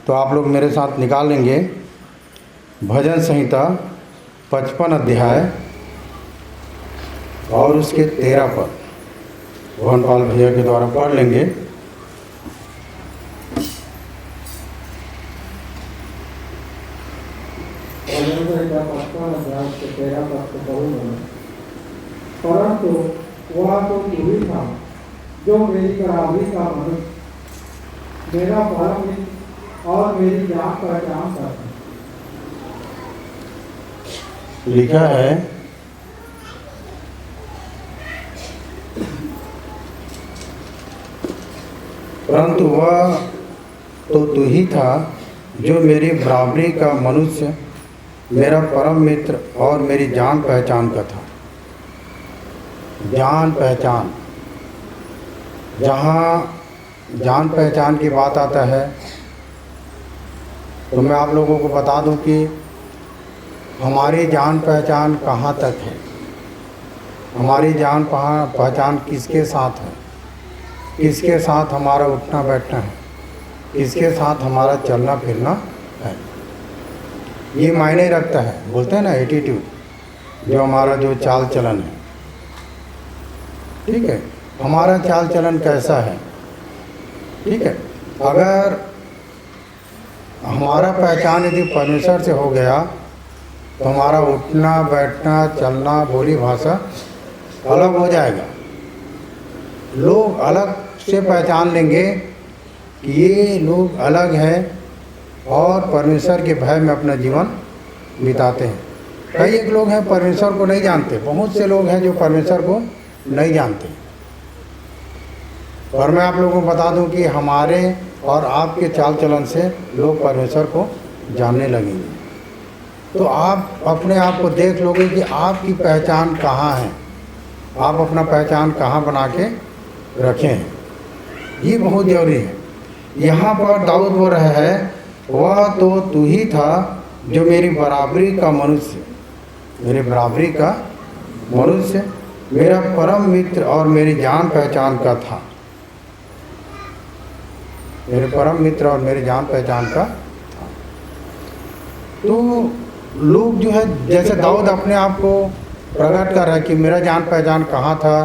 तो आप लोग मेरे साथ निकाल लेंगे भजन संहिता 55 अध्याय और उसके 13 पद भुवनपाल भैया के द्वारा पढ़ लेंगे। परंतु वह तो तू ही था जो मेरी बराबरी का मनुष्य, मेरा परम मित्र और मेरी जान पहचान का था। लिखा है, परंतु वह तो तू ही था जो मेरी बराबरी का मनुष्य, मेरा परम मित्र और मेरी जान पहचान का था। जान पहचान, जहाँ जान पहचान की बात आता है तो मैं आप लोगों को बता दूं कि हमारी जान पहचान कहाँ तक है, हमारी जान पहचान किसके साथ है, किसके साथ हमारा उठना बैठना है, किसके साथ हमारा चलना फिरना है, ये मायने रखता है। बोलते हैं ना एटीट्यूड, जो हमारा जो चाल चलन है, ठीक है, हमारा चाल चलन कैसा है, ठीक है। अगर हमारा पहचान यदि परमेश्वर से हो गया तो हमारा उठना बैठना चलना बोली भाषा अलग हो जाएगा। लोग अलग से पहचान लेंगे कि ये लोग अलग हैं और परमेश्वर के भय में अपना जीवन बिताते हैं। कई एक लोग हैं परमेश्वर को नहीं जानते, बहुत से लोग हैं जो परमेश्वर को नहीं जानते। और मैं आप लोगों को बता दूं कि हमारे और आपके चाल चलन से लोग परमेश्वर को जानने लगेंगे। तो आप अपने आप को देख लोगे कि आपकी पहचान कहाँ है, आप अपना पहचान कहाँ बना के रखें हैं, ये बहुत ज़रूरी है। यहाँ पर दाऊद बोल रहा है, वह तो तू ही था जो मेरी बराबरी का मनुष्य, मेरे बराबरी का मनुष्य, मेरा परम मित्र और मेरी जान पहचान का था, मेरे परम मित्र और मेरी जान पहचान का था। तो लोग जो है, जैसे दाऊद अपने आप को प्रकट कर रहा है कि मेरा जान पहचान कहाँ था,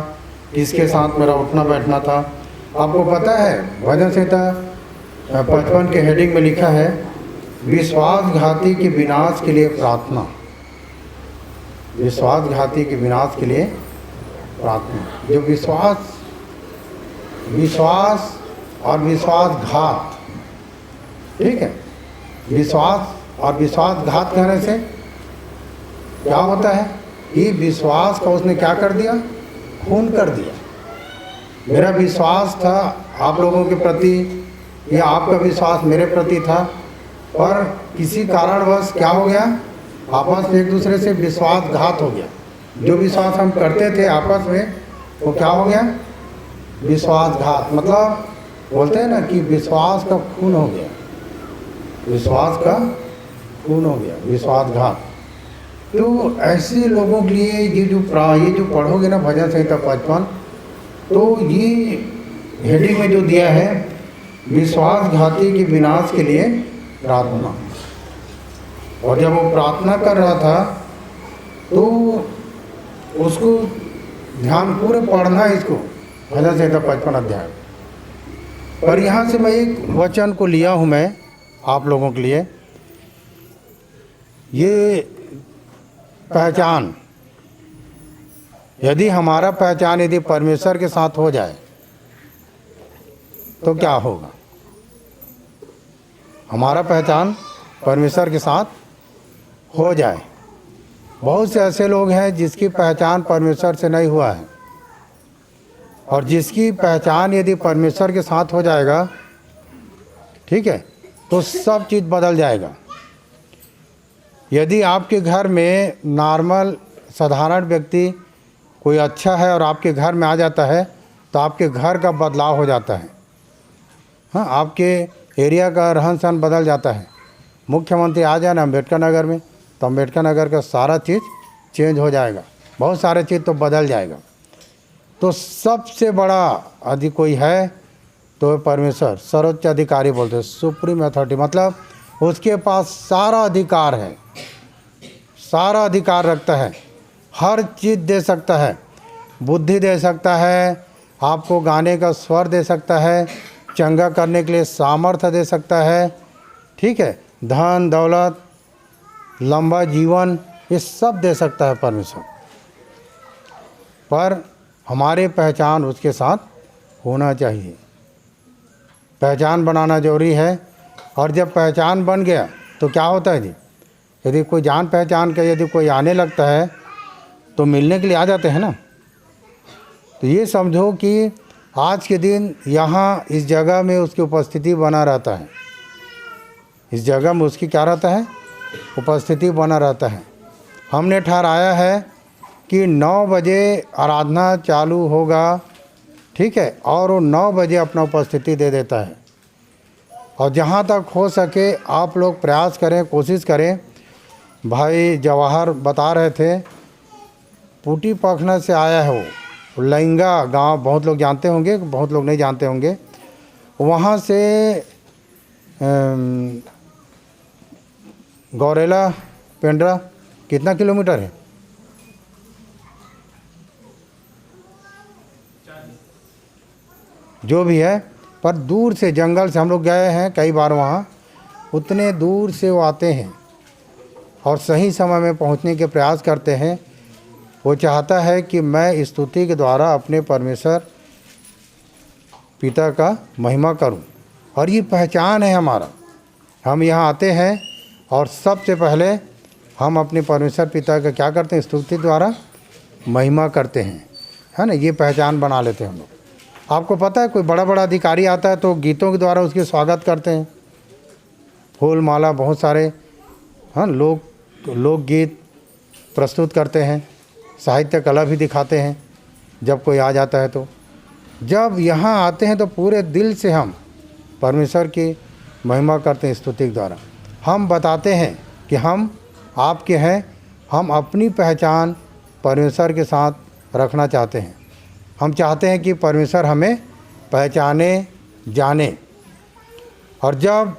किसके साथ मेरा उठना बैठना था। आपको पता है भजन संहिता 55 के हेडिंग में लिखा है, विश्वासघाती के विनाश के लिए प्रार्थना, विश्वासघाती के विनाश के लिए प्रार्थना। जो विश्वास और विश्वासघात, ठीक है, विश्वास और विश्वासघात कहने से क्या होता है कि विश्वास का उसने क्या कर दिया, खून कर दिया। मेरा विश्वास था आप लोगों के प्रति या आपका विश्वास मेरे प्रति था, पर किसी कारणवश क्या हो गया, आपस में एक दूसरे से विश्वासघात हो गया। जो विश्वास हम करते थे आपस में वो क्या हो गया, विश्वासघात। मतलब बोलते हैं ना कि विश्वास का खून हो गया, विश्वास का खून हो गया, विश्वासघात। तो ऐसे लोगों के लिए ये जो पढ़ोगे ना भजन संहिता 55, तो ये हेडिंग में जो दिया है, विश्वासघाती के विनाश के लिए प्रार्थना। और जब वो प्रार्थना कर रहा था तो उसको ध्यान पूरे पढ़ना है इसको, भजन संहिता 55 अध्याय। पर यहाँ से मैं एक वचन को लिया हूँ मैं आप लोगों के लिए, ये पहचान, यदि हमारा पहचान यदि परमेश्वर के साथ हो जाए तो क्या होगा। हमारा पहचान परमेश्वर के साथ हो जाए। बहुत से ऐसे लोग हैं जिसकी पहचान परमेश्वर से नहीं हुआ है, और जिसकी पहचान यदि परमेश्वर के साथ हो जाएगा, ठीक है, तो सब चीज़ बदल जाएगा। यदि आपके घर में नॉर्मल साधारण व्यक्ति कोई अच्छा है और आपके घर में आ जाता है तो आपके घर का बदलाव हो जाता है। हाँ, आपके एरिया का रहन सहन बदल जाता है। मुख्यमंत्री आ जाए ना अम्बेडकर नगर में तो अम्बेडकर नगर का सारा चीज़ चेंज हो जाएगा, बहुत सारे चीज़ तो बदल जाएगा। तो सबसे बड़ा यदि कोई है तो परमेश्वर सर्वोच्च अधिकारी बोलते हैं, सुप्रीम अथॉरिटी, मतलब उसके पास सारा अधिकार है, सारा अधिकार रखता है, हर चीज़ दे सकता है, बुद्धि दे सकता है, आपको गाने का स्वर दे सकता है, चंगा करने के लिए सामर्थ्य दे सकता है, ठीक है, धन दौलत, लंबा जीवन, ये सब दे सकता है परमेश्वर। पर हमारी पहचान उसके साथ होना चाहिए, पहचान बनाना जरूरी है। और जब पहचान बन गया तो क्या होता है जी, यदि कोई जान पहचान का यदि कोई आने लगता है तो मिलने के लिए आ जाते हैं ना। तो ये समझो कि आज के दिन यहाँ इस जगह में उसकी उपस्थिति बना रहता है, इस जगह में उसकी क्या रहता है, उपस्थिति बना रहता है। हमने ठहराया है कि 9 बजे आराधना चालू होगा, ठीक है, और वो 9 बजे अपना उपस्थिति दे देता है। और जहाँ तक हो सके आप लोग प्रयास करें, कोशिश करें। भाई जवाहर बता रहे थे, पुटी पखना से आया है वो, लहंगा गांव, बहुत लोग जानते होंगे, बहुत लोग नहीं जानते होंगे। वहाँ से गौरेला पेंड्रा कितना किलोमीटर है? जो भी है, पर दूर से, जंगल से हम लोग गए हैं कई बार वहाँ, उतने दूर से वो आते हैं और सही समय में पहुँचने के प्रयास करते हैं। वो चाहता है कि मैं स्तुति के द्वारा अपने परमेश्वर पिता का महिमा करूं, और ये पहचान है हमारा। हम यहाँ आते हैं और सबसे पहले हम अपने परमेश्वर पिता का क्या करते हैं, स्तुति द्वारा महिमा करते हैं, है ना। ये पहचान बना लेते हैं हम लोग। आपको पता है, कोई बड़ा बड़ा अधिकारी आता है तो गीतों के द्वारा उसकी स्वागत करते हैं, फूल माला, बहुत सारे, हाँ, लोकगीत प्रस्तुत करते हैं, साहित्य कला भी दिखाते हैं जब कोई आ जाता है। तो जब यहाँ आते हैं तो पूरे दिल से हम परमेश्वर की महिमा करते हैं स्तुति के द्वारा। हम बताते हैं कि हम आपके हैं, हम अपनी पहचान परमेश्वर के साथ रखना चाहते हैं। हम चाहते हैं कि परमेश्वर हमें पहचाने, जाने। और जब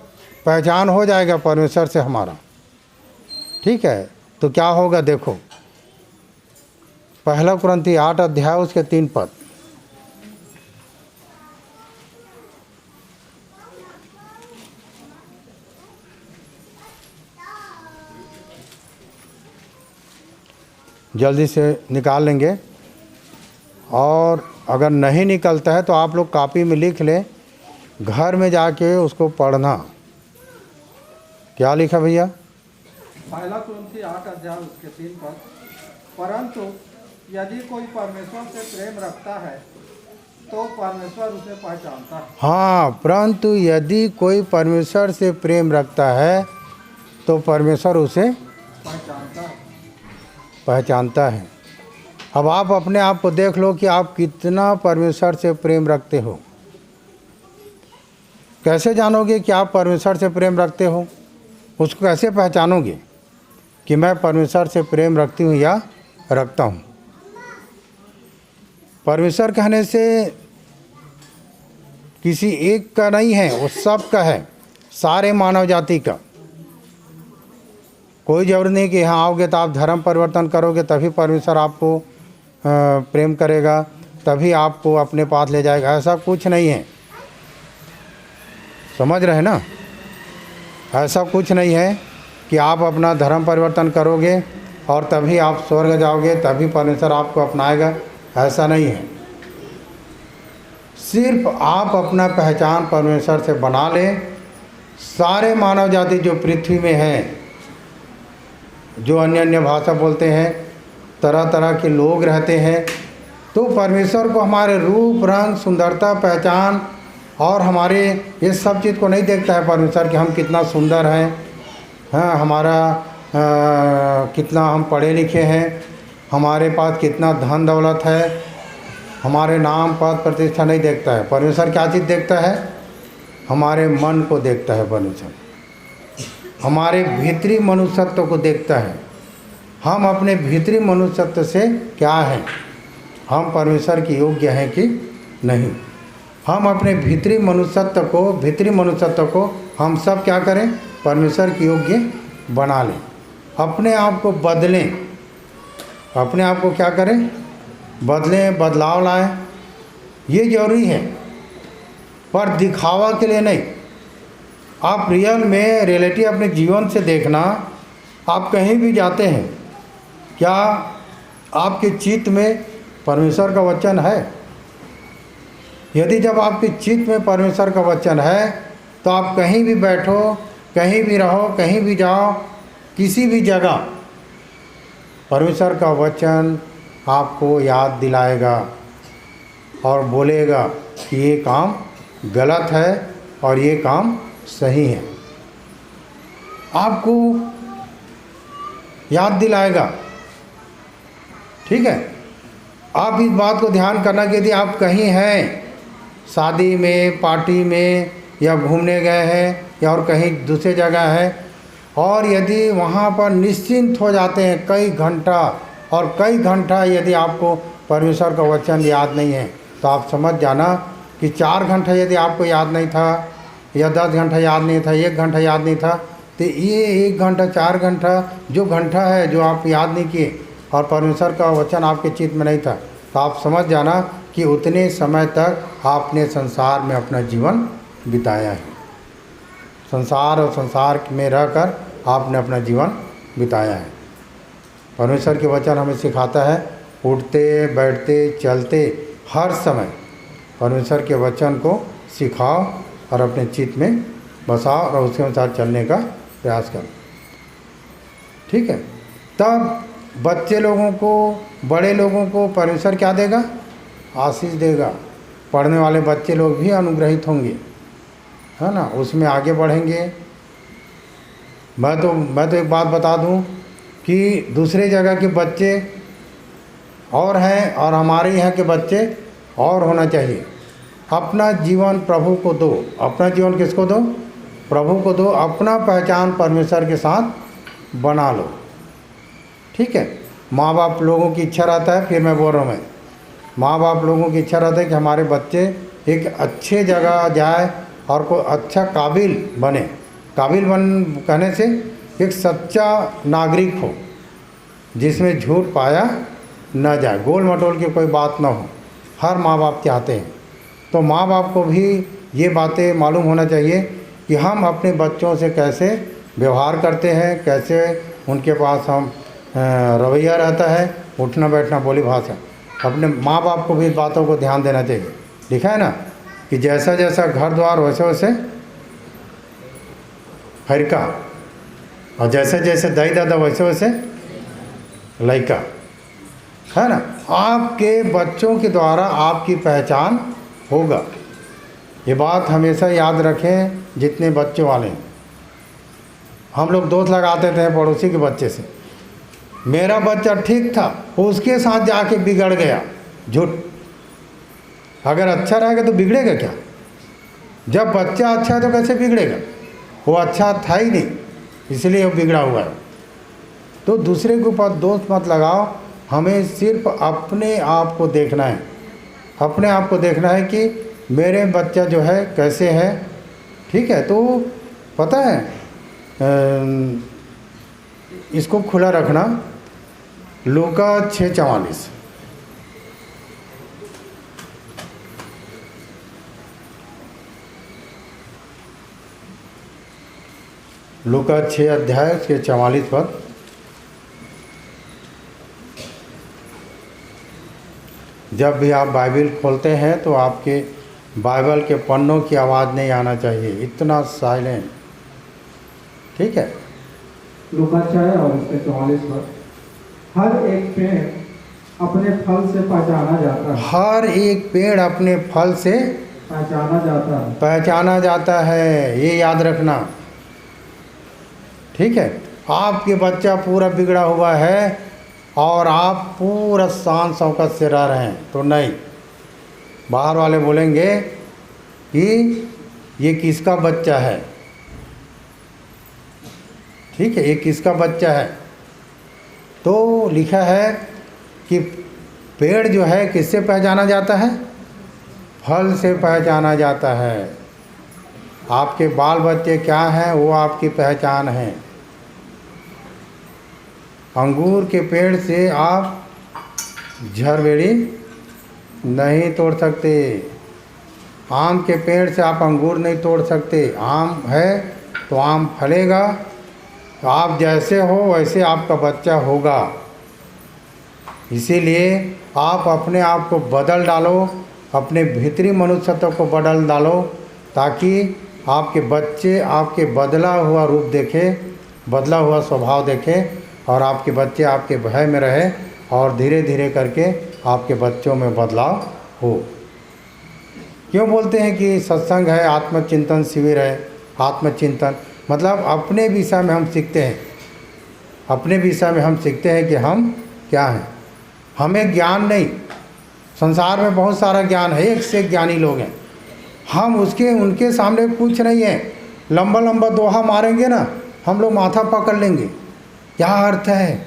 पहचान हो जाएगा परमेश्वर से हमारा, ठीक है, तो क्या होगा देखो, 1 कुरिन्थी 8 अध्याय उसके 3 पद। जल्दी से निकाल लेंगे, और अगर नहीं निकलता है तो आप लोग कॉपी में लिख लें, घर में जाके उसको पढ़ना। क्या लिखा भैया? 1 कुरिन्थी 8 अध्याय उसके 3 पद। परंतु यदि कोई परमेश्वर से प्रेम रखता है तो परमेश्वर उसे पहचानता है। हाँ, परंतु यदि कोई परमेश्वर से प्रेम रखता है तो परमेश्वर उसे पहचानता है। अब आप अपने आप को देख लो कि आप कितना परमेश्वर से प्रेम रखते हो। कैसे जानोगे कि आप परमेश्वर से प्रेम रखते हो? उसको कैसे पहचानोगे कि मैं परमेश्वर से प्रेम रखती हूँ या रखता हूँ? परमेश्वर कहने से किसी एक का नहीं है, वो सब का है, सारे मानव जाति का। कोई जरूरी नहीं कि यहाँ आओगे तो आप धर्म परिवर्तन करोगे तभी परमेश्वर आपको प्रेम करेगा, तभी आपको अपने पास ले जाएगा, ऐसा कुछ नहीं है। समझ रहे ना? ऐसा कुछ नहीं है कि आप अपना धर्म परिवर्तन करोगे और तभी आप स्वर्ग जाओगे, तभी परमेश्वर आपको अपनाएगा, ऐसा नहीं है। सिर्फ आप अपना पहचान परमेश्वर से बना लें। सारे मानव जाति जो पृथ्वी में है, जो अन्य अन्य भाषा बोलते हैं, तरह तरह के लोग रहते हैं, तो परमेश्वर को हमारे रूप, रंग, सुंदरता, पहचान और हमारे ये सब चीज़ को नहीं देखता है परमेश्वर कि हम कितना सुंदर हैं, हाँ, हमारा कितना हम पढ़े लिखे हैं, हमारे पास कितना धन दौलत है, हमारे नाम पद प्रतिष्ठा नहीं देखता है। परमेश्वर क्या चीज़ देखता है? हमारे मन को देखता है परमेश्वर, हमारे भीतरी मनुष्यत्व को देखता है। हम अपने भीतरी मनुष्यत्व से क्या हैं, हम परमेश्वर के योग्य हैं कि नहीं। हम अपने भीतरी मनुष्यत्व को हम सब क्या करें, परमेश्वर के योग्य बना लें, अपने आप को बदलें, अपने आप को क्या करें, बदलें, बदलाव लाएं। ये जरूरी है, पर दिखावा के लिए नहीं। आप रियल में रियलिटी अपने जीवन से देखना। आप कहीं भी जाते हैं, क्या आपके चित्त में परमेश्वर का वचन है? यदि जब आपके चित्त में परमेश्वर का वचन है तो आप कहीं भी बैठो, कहीं भी रहो, कहीं भी जाओ, किसी भी जगह परमेश्वर का वचन आपको याद दिलाएगा और बोलेगा कि ये काम गलत है और ये काम सही है। आपको याद दिलाएगा। ठीक है, आप इस बात को ध्यान करना कि यदि आप कहीं हैं, शादी में, पार्टी में, या घूमने गए हैं या और कहीं दूसरे जगह है, और यदि वहाँ पर निश्चिंत हो जाते हैं कई घंटा और कई घंटा यदि आपको परमेश्वर का वचन याद नहीं है, तो आप समझ जाना कि 4 घंटा यदि आपको याद नहीं था, या 10 घंटा याद नहीं था, 1 घंटा याद नहीं था, तो ये 1 घंटा 4 घंटा जो घंटा है जो आप याद नहीं किए और परमेश्वर का वचन आपके चित्त में नहीं था, तो आप समझ जाना कि उतने समय तक आपने संसार में अपना जीवन बिताया है। संसार और संसार में रहकर आपने अपना जीवन बिताया है। परमेश्वर के वचन हमें सिखाता है, उठते बैठते चलते हर समय परमेश्वर के वचन को सिखाओ और अपने चित्त में बसाओ और उसके अनुसार चलने का प्रयास करो। ठीक है, तब बच्चे लोगों को, बड़े लोगों को परमेश्वर क्या देगा? आशीष देगा। पढ़ने वाले बच्चे लोग भी अनुग्रहित होंगे, है ना, उसमें आगे बढ़ेंगे। मैं तो एक बात बता दूं कि दूसरे जगह के बच्चे और हैं और हमारे यहाँ के बच्चे और होना चाहिए। अपना जीवन प्रभु को दो। अपना जीवन किसको दो? प्रभु को दो। अपना पहचान परमेश्वर के साथ बना लो। ठीक है, माँ बाप लोगों की इच्छा रहता है, फिर मैं बोल रहा हूँ, माँ बाप लोगों की इच्छा रहता है कि हमारे बच्चे एक अच्छे जगह जाए और कोई अच्छा काबिल बने। काबिल कहने से एक सच्चा नागरिक हो जिसमें झूठ पाया न जाए, गोल मटोल की कोई बात ना हो। हर माँ बाप चाहते हैं। तो माँ बाप को भी ये बातें मालूम होना चाहिए कि हम अपने बच्चों से कैसे व्यवहार करते हैं, कैसे उनके पास हम रवैया रहता है, उठना बैठना, बोली भाषा। अपने माँ बाप को भी इस बातों को ध्यान देना चाहिए। लिखा है ना कि जैसा जैसा घर द्वार वैसे वैसे फरिका, और जैसे जैसे दाई दादा वैसे वैसे लड़का, है ना। आपके बच्चों के द्वारा आपकी पहचान होगा। ये बात हमेशा याद रखें जितने बच्चों वाले हैं। हम लोग दोस्त लगाते थे पड़ोसी के बच्चे से, मेरा बच्चा ठीक था, उसके साथ जाके बिगड़ गया। झूठ। अगर अच्छा रहेगा तो बिगड़ेगा क्या? जब बच्चा अच्छा है तो कैसे बिगड़ेगा? वो अच्छा था ही नहीं, इसलिए वो बिगड़ा हुआ है। तो दूसरे के ऊपर दोस्त मत लगाओ। हमें सिर्फ अपने आप को देखना है। अपने आप को देखना है कि मेरे बच्चा जो है कैसे है। ठीक है, तो पता है इसको खुला रखना। लूका 6:44। लूका 6 अध्याय के 44 पद। जब भी आप बाइबल खोलते हैं तो आपके बाइबल के पन्नों की आवाज़ नहीं आना चाहिए, इतना साइलेंट। ठीक है, लूका 6 और उसके 44 पर, हर एक पेड़ अपने फल से पहचाना जाता है। हर एक पेड़ अपने फल से पहचाना जाता है। ये याद रखना। ठीक है, आपके बच्चा पूरा बिगड़ा हुआ है और आप पूरा शान शौकत से रह रहे हैं तो नहीं। बाहर वाले बोलेंगे कि ये किसका बच्चा है। ठीक है, ये किसका बच्चा है। तो लिखा है कि पेड़ जो है किससे पहचाना जाता है? फल से पहचाना जाता है। आपके बाल बच्चे क्या हैं वो आपकी पहचान है। अंगूर के पेड़ से आप झरबेड़ी नहीं तोड़ सकते। आम के पेड़ से आप अंगूर नहीं तोड़ सकते। आम है तो आम फलेगा, तो आप जैसे हो वैसे आपका बच्चा होगा। इसीलिए आप अपने आप को बदल डालो, अपने भीतरी मनुष्यत्व को बदल डालो, ताकि आपके बच्चे आपके बदला हुआ रूप देखें, बदला हुआ स्वभाव देखें, और आपके बच्चे आपके भय में रहे, और धीरे धीरे करके आपके बच्चों में बदलाव हो। क्यों बोलते हैं कि सत्संग है, आत्मचिंतन शिविर है। आत्मचिंतन मतलब अपने विषय में हम सीखते हैं, अपने विषय में हम सीखते हैं कि हम क्या हैं। हमें ज्ञान नहीं, संसार में बहुत सारा ज्ञान है, एक से एक ज्ञानी लोग हैं, हम उनके सामने कुछ नहीं है। लंबा लंबा दोहा मारेंगे ना, हम लोग माथा पकड़ लेंगे, क्या अर्थ है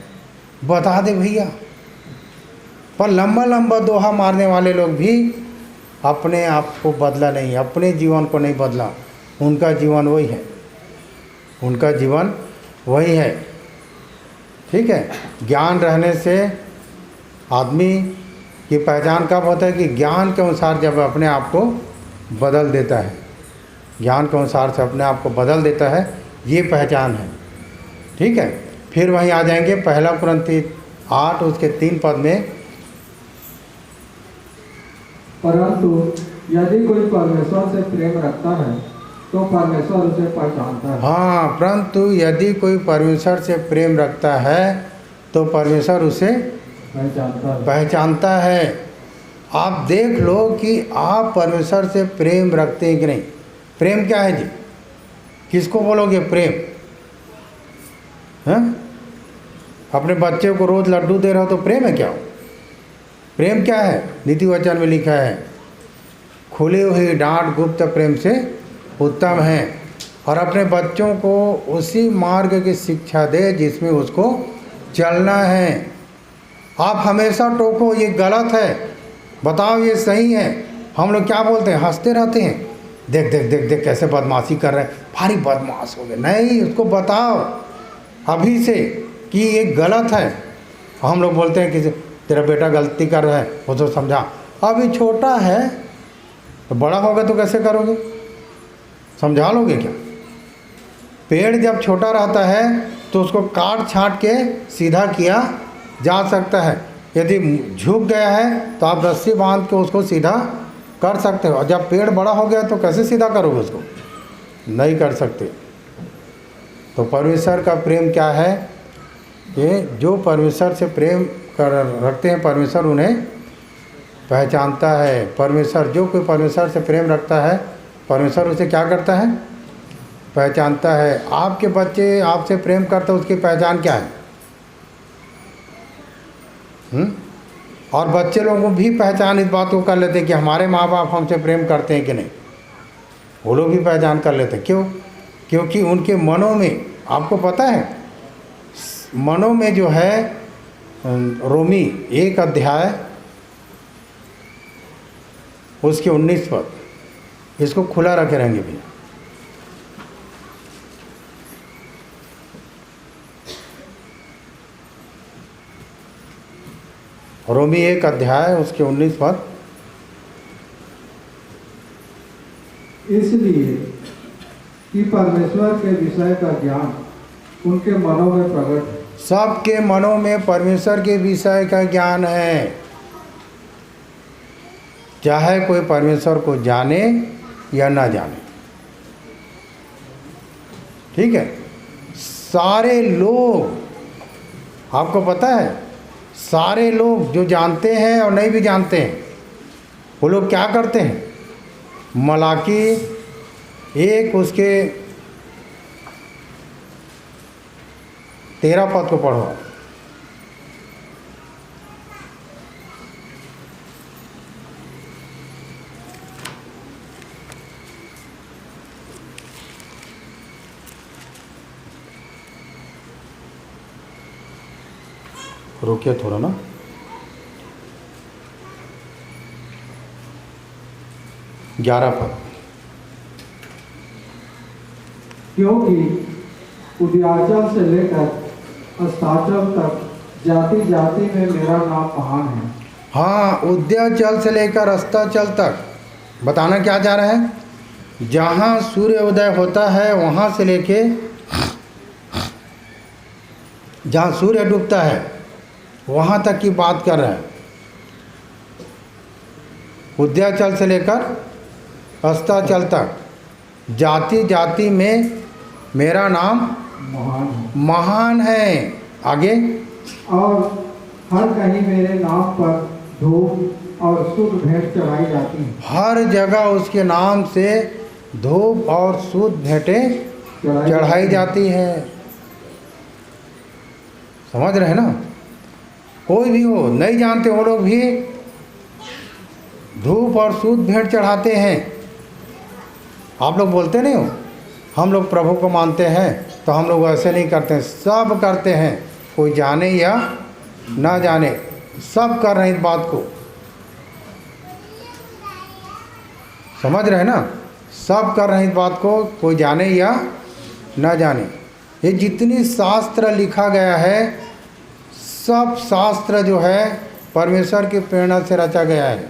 बता दे भैया। पर लंबा लंबा दोहा मारने वाले लोग भी अपने आप को बदला नहीं, अपने जीवन को नहीं बदला। उनका जीवन वही है, उनका जीवन वही है। ठीक है। ज्ञान रहने से आदमी की पहचान कब होता है कि ज्ञान के अनुसार जब अपने आप को बदल देता है, ज्ञान के अनुसार से अपने आप को बदल देता है, ये पहचान है। ठीक है। फिर वहीं आ जाएंगे पहला कुरिन्थी 8 उसके 3 पद में, परंतु यदि कोई परमेश्वर से प्रेम रखता है तो परमेश्वर उसे पहचानता है। हाँ, परंतु यदि कोई परमेश्वर से प्रेम रखता है तो परमेश्वर उसे पहचानता है। आप देख लो कि आप परमेश्वर से प्रेम रखते हैं कि नहीं। प्रेम क्या है जी? किसको बोलोगे प्रेम? हैं? अपने बच्चे को रोज लड्डू दे रहे हो तो प्रेम है क्या? प्रेम क्या है? नीति वचन में लिखा है, खुली हुई डांट गुप्त प्रेम से उत्तम है। और अपने बच्चों को उसी मार्ग की शिक्षा दे जिसमें उसको चलना है। आप हमेशा टोको ये गलत है, बताओ ये सही है। हम लोग क्या बोलते हैं, हंसते रहते हैं, देख देख देख देख कैसे बदमाशी कर रहे हैं, भारी बदमाश हो गए। नहीं, उसको बताओ अभी से कि ये गलत है। हम लोग बोलते हैं कि तेरा बेटा गलती कर रहा है, वो तो समझा। अभी छोटा है, तो बड़ा होगा तो कैसे करोगे? समझा लोगे क्या? पेड़ जब छोटा रहता है तो उसको काट छांट के सीधा किया जा सकता है। यदि झुक गया है तो आप रस्सी बांध के उसको सीधा कर सकते हो। और जब पेड़ बड़ा हो गया तो कैसे सीधा करोगे उसको? नहीं कर सकते। तो परमेश्वर का प्रेम क्या है कि जो परमेश्वर से प्रेम कर रखते हैं, परमेश्वर उन्हें पहचानता है। परमेश्वर, जो कोई परमेश्वर से प्रेम रखता है, परमेश्वर उसे क्या करता है? पहचानता है। आपके बच्चे आपसे प्रेम करते हैं, उसकी पहचान क्या है? और बच्चे लोगों भी पहचान इस बात को कर लेते हैं कि हमारे माँ बाप हमसे प्रेम करते हैं कि नहीं। वो लोग भी पहचान कर लेते हैं। क्यों? क्योंकि उनके मनों में, आपको पता है, मनों में जो है रोमी 1 अध्याय उसके 19 पद, इसको खुला रखे रहेंगे भैया। रोमी 1 अध्याय उसके 19 पद, इसलिए कि परमेश्वर के विषय का ज्ञान उनके मनों में प्रकट है। सबके मनों में परमेश्वर के विषय का ज्ञान है। चाहे कोई परमेश्वर को जाने या ना जाने। ठीक है। सारे लोग, आपको पता है, सारे लोग जो जानते हैं और नहीं भी जानते हैं, वो लोग क्या करते हैं? मलाकी 1 उसके 13 पद को पढ़ो। रुकिए थोड़ा ना। 11 पद। क्योंकि उदयाचल से लेकर अस्ताचल तक जाति जाति में मेरा नाम महान है। हाँ, उदयाचल से लेकर अस्ताचल तक बताना क्या जा रहा है? जहाँ सूर्य उदय होता है वहाँ से लेके जहाँ सूर्य डूबता है वहाँ तक की बात कर रहे हैं। उदयाचल से लेकर अस्ताचल तक जाति जाति में मेरा नाम महान है। आगे, और हर कहीं मेरे नाम पर धूप और शुद्ध भेंट चढ़ाई जाती है। हर जगह उसके नाम से धूप और शुद्ध भेंटें चढ़ाई जाती है। समझ रहे हैं ना? कोई भी हो, नहीं जानते वो लोग भी धूप और शुद्ध भेंट चढ़ाते हैं। आप लोग बोलते नहीं हो हम लोग प्रभु को मानते हैं, तो हम लोग ऐसे नहीं करते हैं, सब करते हैं, कोई जाने या ना जाने, सब कर रहे हैं इस बात को। समझ रहे हैं ना? सब कर रहे हैं इस बात को, कोई जाने या ना जाने। ये जितनी शास्त्र लिखा गया है, सब शास्त्र जो है परमेश्वर की प्रेरणा से रचा गया है।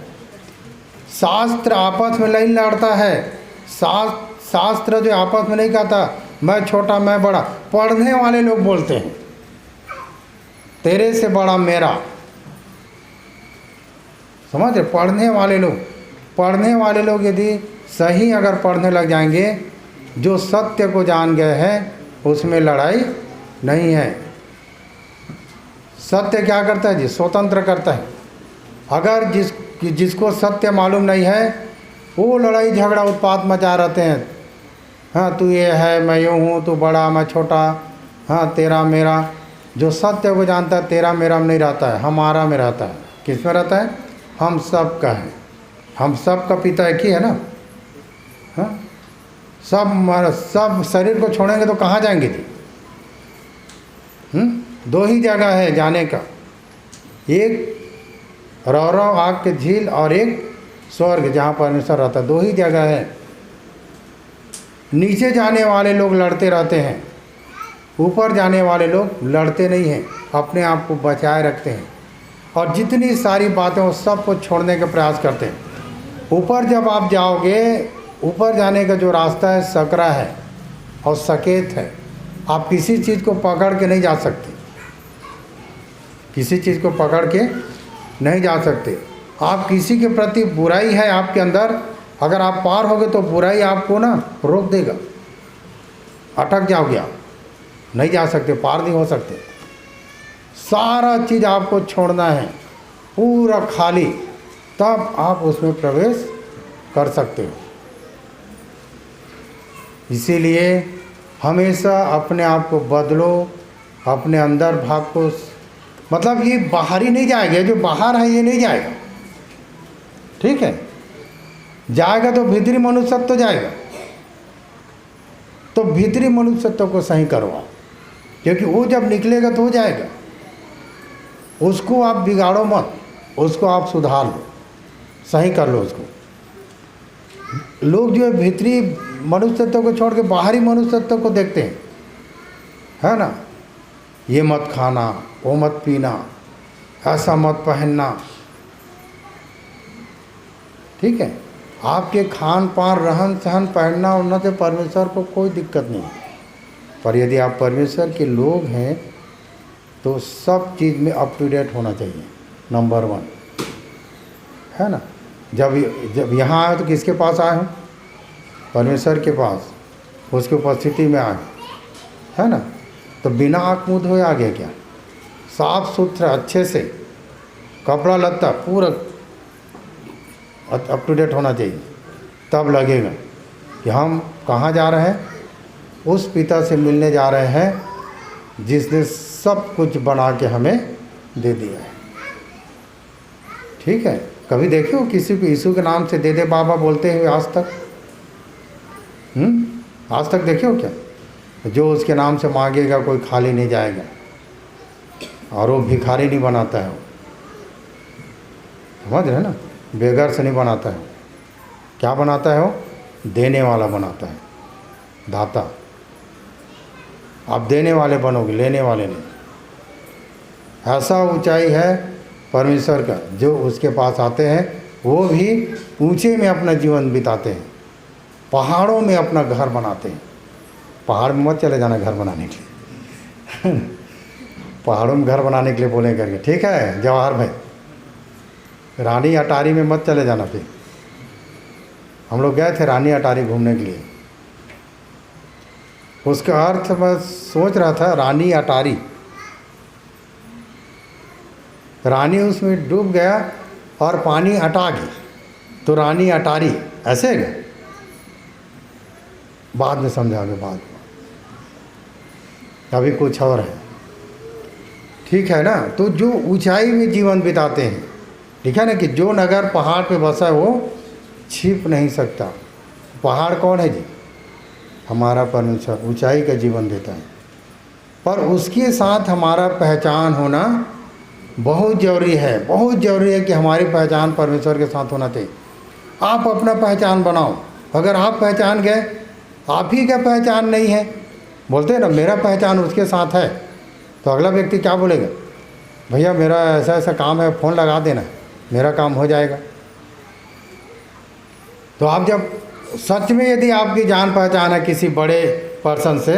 शास्त्र आपस में नहीं लड़ता है। शास्त्र जो आपस में नहीं कहता मैं छोटा मैं बड़ा। पढ़ने वाले लोग बोलते हैं तेरे से बड़ा मेरा। समझ रहे? पढ़ने वाले लोग यदि सही अगर पढ़ने लग जाएंगे, जो सत्य को जान गए हैं, उसमें लड़ाई नहीं है। सत्य क्या करता है जी? स्वतंत्र करता है। अगर जिसको सत्य मालूम नहीं है, वो लड़ाई झगड़ा उत्पात मचा रहते हैं। हाँ, तू ये है, मैं यूँ हूँ, तू बड़ा मैं छोटा, हाँ तेरा मेरा। जो सत्य को जानता है तेरा मेरा में नहीं रहता है, हमारा में रहता है। किस में रहता है? हम सब का है। हम सब का पिता एक ही है ना। हाँ, सब शरीर को छोड़ेंगे तो कहाँ जाएंगे जी? दो ही जगह है जाने का, एक रौरव आग के झील और एक स्वर्ग जहाँ परमेश्वर रहता है। दो ही जगह है। नीचे जाने वाले लोग लड़ते रहते हैं, ऊपर जाने वाले लोग लड़ते नहीं हैं, अपने आप को बचाए रखते हैं और जितनी सारी बातें वो सब को छोड़ने का प्रयास करते हैं। ऊपर जब आप जाओगे, ऊपर जाने का जो रास्ता है सकरा है और सकेत है। आप किसी चीज़ को पकड़ के नहीं जा सकते, किसी चीज़ को पकड़ के नहीं जा सकते। आप किसी के प्रति बुराई है आपके अंदर, अगर आप पार होगे तो बुराई आपको ना रोक देगा, अटक जाओगे आप, नहीं जा सकते, पार नहीं हो सकते। सारा चीज़ आपको छोड़ना है, पूरा खाली, तब आप उसमें प्रवेश कर सकते हो। इसीलिए हमेशा अपने आप को बदलो, अपने अंदर भाव को, मतलब ये बाहर ही नहीं जाएगा, जो बाहर है ये नहीं जाएगा, ठीक है? जाएगा तो भीतरी मनुष्यत्व तो जाएगा। तो भीतरी मनुष्यत्व को सही करवाओ, क्योंकि वो जब निकलेगा तो हो जाएगा। उसको आप बिगाड़ो मत, उसको आप सुधार लो, सही कर लो उसको। लोग जो है भीतरी मनुष्यत्व को छोड़ के बाहरी मनुष्यत्व को देखते हैं, है ना? ये मत खाना, वो मत पीना, ऐसा मत पहनना, ठीक है? आपके खान पान रहन सहन पहनना उड़ना से परमेश्वर को कोई दिक्कत नहीं है। पर यदि आप परमेश्वर के लोग हैं तो सब चीज़ में अप टू डेट होना चाहिए, नंबर 1, है ना? जब यहाँ आए तो किसके पास आए हो? परमेश्वर के पास, उसकी उपस्थिति में आए, है ना? तो बिना आँख मूंद हुए आ गया क्या? साफ सुथरा अच्छे से कपड़ा लत्ता पूरा अप टू डेट होना चाहिए, तब लगेगा कि हम कहाँ जा रहे हैं? उस पिता से मिलने जा रहे हैं जिसने सब कुछ बना के हमें दे दिया है, ठीक है? कभी देखे हो किसी को यीशु के नाम से दे दे बाबा बोलते हुए आज तक? आज तक देखे हो क्या? जो उसके नाम से मांगेगा कोई खाली नहीं जाएगा, और वो भिखारी नहीं बनाता है, वो समझ रहे ना? बेघर से नहीं बनाता है, क्या बनाता है वो? देने वाला बनाता है, दाता। आप देने वाले बनोगे, लेने वाले नहीं। ऐसा ऊंचाई है परमेश्वर का, जो उसके पास आते हैं वो भी ऊंचे में अपना जीवन बिताते हैं, पहाड़ों में अपना घर बनाते हैं। पहाड़ में मत चले जाना घर बनाने के लिए पहाड़ों में घर बनाने के लिए बोले करके, ठीक है जवाहर भाई? रानी अटारी में मत चले जाना। फिर हम लोग गए थे रानी अटारी घूमने के लिए, उसका अर्थ मैं सोच रहा था, रानी अटारी, रानी उसमें डूब गया और पानी अटा गई तो रानी अटारी, ऐसे है? बाद में समझाओगे, बाद में, अभी कुछ और है, ठीक है ना? तो जो ऊंचाई में जीवन बिताते हैं, ठीक है ना, कि जो नगर पहाड़ पे बसा है वो छिप नहीं सकता। पहाड़ कौन है जी? हमारा परमेश्वर ऊंचाई का जीवन देता है, पर उसके साथ हमारा पहचान होना बहुत ज़रूरी है। बहुत ज़रूरी है कि हमारी पहचान परमेश्वर के साथ होना चाहिए। आप अपना पहचान बनाओ। अगर आप पहचान गए, आप ही का पहचान नहीं है, बोलते हैं ना मेरा पहचान उसके साथ है, तो अगला व्यक्ति क्या बोलेगा? भैया मेरा ऐसा ऐसा काम है, फ़ोन लगा देना, मेरा काम हो जाएगा। तो आप जब सच में यदि आपकी जान पहचान है किसी बड़े पर्सन से,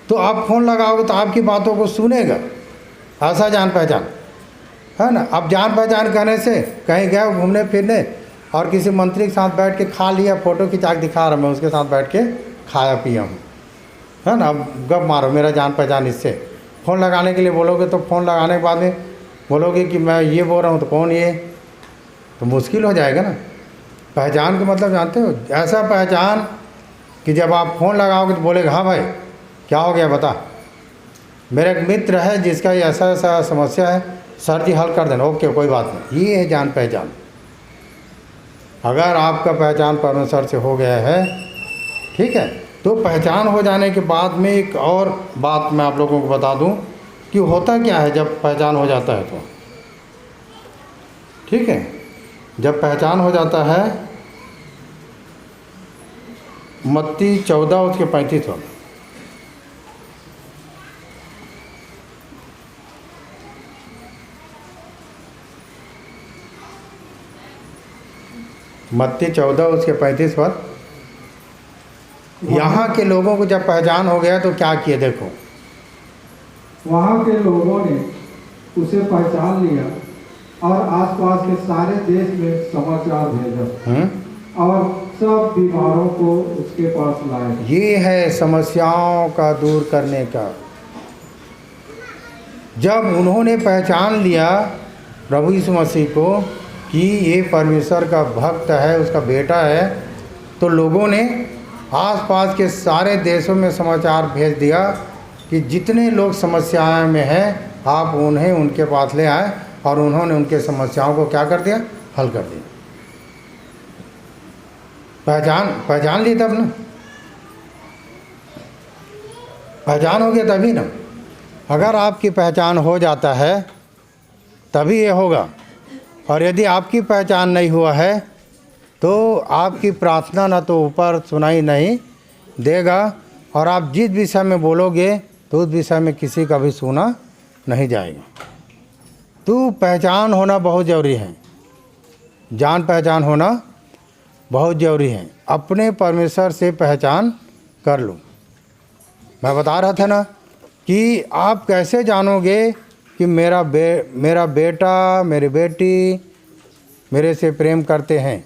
तो आप फ़ोन लगाओगे तो आपकी बातों को सुनेगा। ऐसा जान पहचान है ना। अब जान पहचान करने से कहीं गए घूमने फिरने और किसी मंत्री के साथ बैठ के खा लिया, फ़ोटो खिंचा के दिखा रहा मैं उसके साथ बैठ के खाया पिया हूँ, है ना। अब गप मारो, मेरा जान पहचान इससे। फ़ोन लगाने के लिए बोलोगे तो फ़ोन लगाने के बाद में बोलोगे कि मैं ये बोल रहा हूँ तो कौन ये, तो मुश्किल हो जाएगा ना। पहचान का मतलब जानते हो? ऐसा पहचान कि जब आप फ़ोन लगाओगे तो बोलेगा हाँ भाई क्या हो गया बता, मेरा एक मित्र है जिसका ये ऐसा ऐसा समस्या है, सर जी हल कर देना, ओके कोई बात नहीं। ये है जान पहचान। अगर आपका पहचान परमेश्वर से हो गया है, ठीक है, तो पहचान हो जाने के बाद में एक और बात मैं आप लोगों को बता दूं कि होता क्या है जब पहचान हो जाता है तो, ठीक है, जब पहचान हो जाता है, मत्ती 14 उसके 35 हो, मत्ती 14 उसके 35 पर, यहाँ के लोगों को जब पहचान हो गया तो क्या किए देखो। वहाँ के लोगों ने उसे पहचान लिया और आसपास के सारे देश में समाचार भेजा और सब बीमारों को उसके पास लाए। ये है समस्याओं का दूर करने का। जब उन्होंने पहचान लिया प्रभु यीशु मसीह को कि ये परमेश्वर का भक्त है, उसका बेटा है, तो लोगों ने आसपास के सारे देशों में समाचार भेज दिया कि जितने लोग समस्याएं में हैं आप उन्हें उनके पास ले आए, और उन्होंने उनके समस्याओं को क्या कर दिया? हल कर दिया। पहचान ली तब ना, पहचान हो गया तभी ना। अगर आपकी पहचान हो जाता है तभी ये होगा, और यदि आपकी पहचान नहीं हुआ है तो आपकी प्रार्थना ना तो ऊपर सुनाई नहीं देगा, और आप जिस विषय में बोलोगे तो उस विषय में किसी का भी सुना नहीं जाएगा। तो पहचान होना बहुत ज़रूरी है, जान पहचान होना बहुत ज़रूरी है। अपने परमेश्वर से पहचान कर लो। मैं बता रहा था ना कि आप कैसे जानोगे कि मेरा बेटा मेरी बेटी मेरे से प्रेम करते हैं,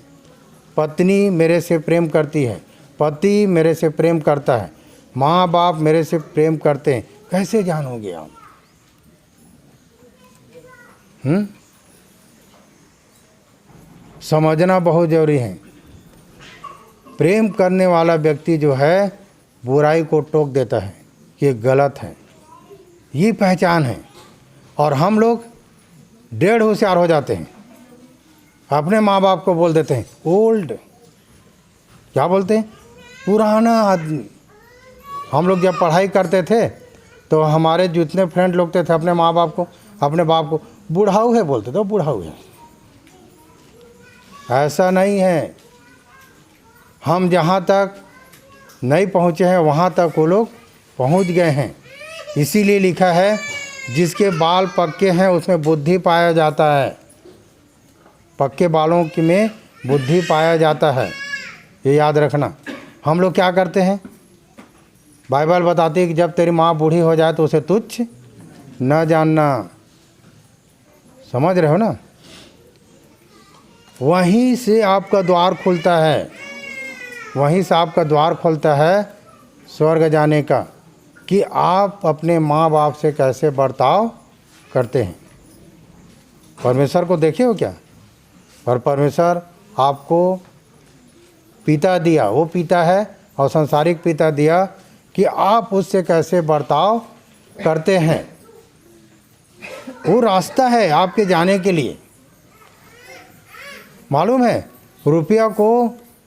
पत्नी मेरे से प्रेम करती है, पति मेरे से प्रेम करता है, माँ बाप मेरे से प्रेम करते हैं, कैसे जानोगे आप? समझना बहुत ज़रूरी है। प्रेम करने वाला व्यक्ति जो है बुराई को टोक देता है कि ये गलत है, ये पहचान है। और हम लोग डेढ़ होशियार हो जाते हैं, अपने माँ बाप को बोल देते हैं ओल्ड, क्या बोलते हैं, पुराना आदमी। हम लोग जब पढ़ाई करते थे तो हमारे जितने फ्रेंड लोग थे अपने माँ बाप को, अपने बाप को बुढ़ाऊ है बोलते थे, बुढ़ाऊ है। ऐसा नहीं है, हम जहाँ तक नहीं पहुँचे हैं वहाँ तक वो लोग पहुँच गए हैं। इसीलिए लिखा है जिसके बाल पक्के हैं उसमें बुद्धि पाया जाता है। पक्के बालों की में बुद्धि पाया जाता है, ये याद रखना। हम लोग क्या करते हैं, बाइबल बताती है कि जब तेरी माँ बूढ़ी हो जाए तो उसे तुच्छ न जानना। समझ रहे हो ना? वहीं से आपका द्वार खुलता है, वहीं से आपका द्वार खुलता है स्वर्ग जाने का, कि आप अपने माँ बाप से कैसे बर्ताव करते हैं। परमेश्वर को देखे हो क्या? और परमेश्वर आपको पिता दिया, वो पिता है और संसारिक पिता दिया कि आप उससे कैसे बर्ताव करते हैं। वो रास्ता है आपके जाने के लिए। मालूम है,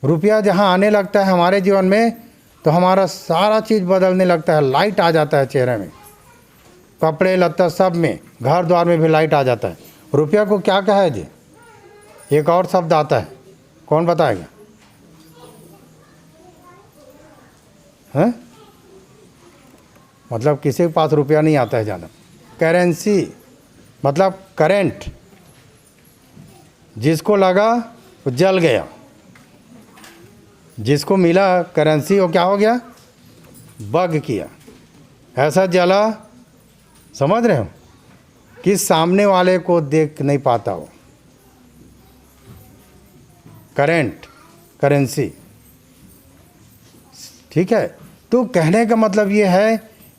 रुपया जहाँ आने लगता है हमारे जीवन में तो हमारा सारा चीज़ बदलने लगता है। लाइट आ जाता है चेहरे में, कपड़े लत्ता सब में, घर द्वार में भी लाइट आ जाता है। रुपया को क्या कहा है जी? एक और शब्द आता है, कौन बताएगा? हैं? मतलब किसी के पास रुपया नहीं आता है ज़्यादा। करेंसी मतलब करंट, जिसको लगा वो जल गया, जिसको मिला करेंसी वो क्या हो गया? बग किया, ऐसा जला। समझ रहे हो कि सामने वाले को देख नहीं पाता हो। करंट, करेंसी, ठीक है। तो कहने का मतलब ये है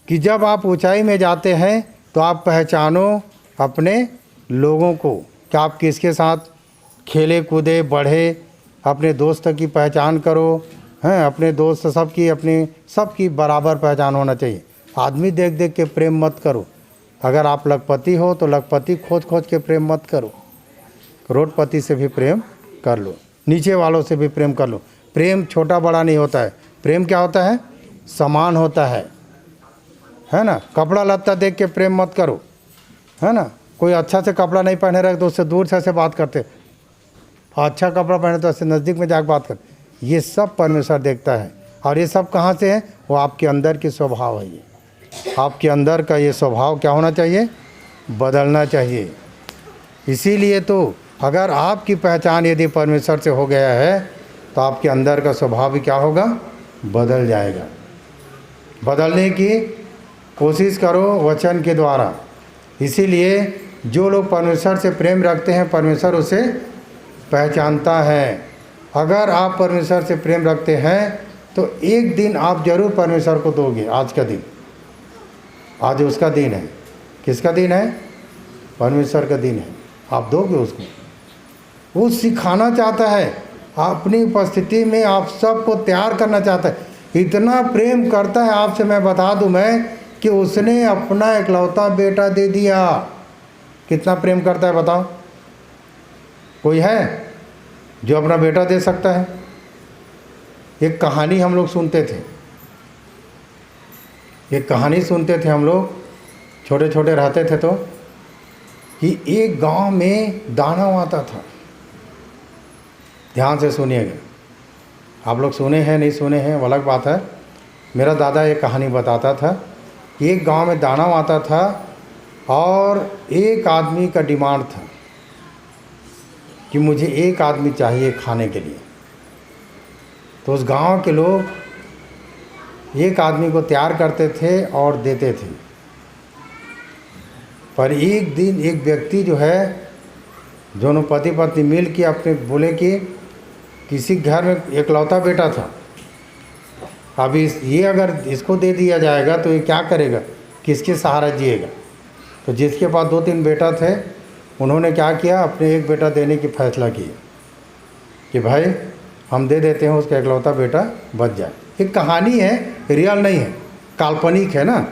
कि जब आप ऊंचाई में जाते हैं तो आप पहचानो अपने लोगों को, कि आप किसके साथ खेले कूदे बढ़े। अपने दोस्त की पहचान करो, हैं? अपने दोस्त सबकी, अपनी सबकी बराबर पहचान होना चाहिए। आदमी देख देख के प्रेम मत करो। अगर आप लखपति हो तो लखपति खोज खोज के प्रेम मत करो। करोड़पति से भी प्रेम कर लो, नीचे वालों से भी प्रेम कर लो। प्रेम छोटा बड़ा नहीं होता है। प्रेम क्या होता है? समान होता है ना। कपड़ा लत्ता देख के प्रेम मत करो, है ना। कोई अच्छा से कपड़ा नहीं पहने रहे तो उससे दूर से ऐसे बात करते, अच्छा कपड़ा पहने तो ऐसे नज़दीक में जाकर बात करते। ये सब परमेश्वर देखता है। और ये सब कहाँ से है? वो आपके अंदर की स्वभाव है। ये आपके अंदर का ये स्वभाव क्या होना चाहिए? बदलना चाहिए। इसीलिए तो अगर आपकी पहचान यदि परमेश्वर से हो गया है तो आपके अंदर का स्वभाव भी क्या होगा? बदल जाएगा। बदलने की कोशिश करो वचन के द्वारा। इसीलिए जो लोग परमेश्वर से प्रेम रखते हैं परमेश्वर उसे पहचानता है। अगर आप परमेश्वर से प्रेम रखते हैं तो एक दिन आप जरूर परमेश्वर को दोगे। आज का दिन, आज उसका दिन है। किसका दिन है? परमेश्वर का दिन है। आप दोगे उसको। वो सिखाना चाहता है, अपनी उपस्थिति में आप सबको तैयार करना चाहता है। इतना प्रेम करता है आपसे, मैं बता दूं मैं, कि उसने अपना इकलौता बेटा दे दिया। कितना प्रेम करता है बताओ? कोई है जो अपना बेटा दे सकता है? एक कहानी हम लोग सुनते थे, एक कहानी सुनते थे हम लोग, छोटे छोटे रहते थे तो, कि एक गांव में दानव आता था। ध्यान से सुनिएगा। आप लोग सुने हैं नहीं सुने हैं वो अलग बात है। मेरा दादा एक कहानी बताता था कि एक गांव में दानव आता था और एक आदमी का डिमांड था कि मुझे एक आदमी चाहिए खाने के लिए। तो उस गांव के लोग एक आदमी को तैयार करते थे और देते थे। पर एक दिन एक व्यक्ति जो है, दोनों पति पत्नी मिल के अपने बोले कि किसी घर में एकलौता बेटा था, अब ये अगर इसको दे दिया जाएगा तो ये क्या करेगा, किसके सहारा जिएगा। तो जिसके पास 2-3 बेटा थे उन्होंने क्या किया, अपने एक बेटा देने की फैसला किया कि भाई हम दे देते हैं, उसका एकलौता बेटा बच जाए। एक कहानी है, रियल नहीं है, काल्पनिक है ना।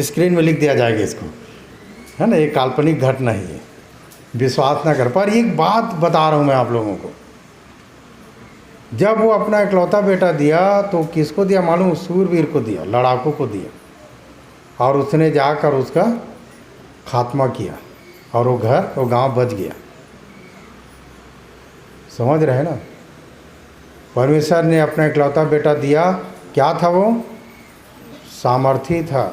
स्क्रीन में लिख दिया जाएगा इसको, है ना। ये काल्पनिक घटना ही है, विश्वास ना कर। पर एक बात बता रहा हूँ मैं आप लोगों को, जब वो अपना इकलौता बेटा दिया तो किसको दिया मालूम? सूरवीर को दिया, लड़ाकू को दिया। और उसने जाकर उसका खात्मा किया और वो गांव बच गया। समझ रहे हैं ना। परमेश्वर ने अपना इकलौता बेटा दिया, क्या था वो? सामर्थी था,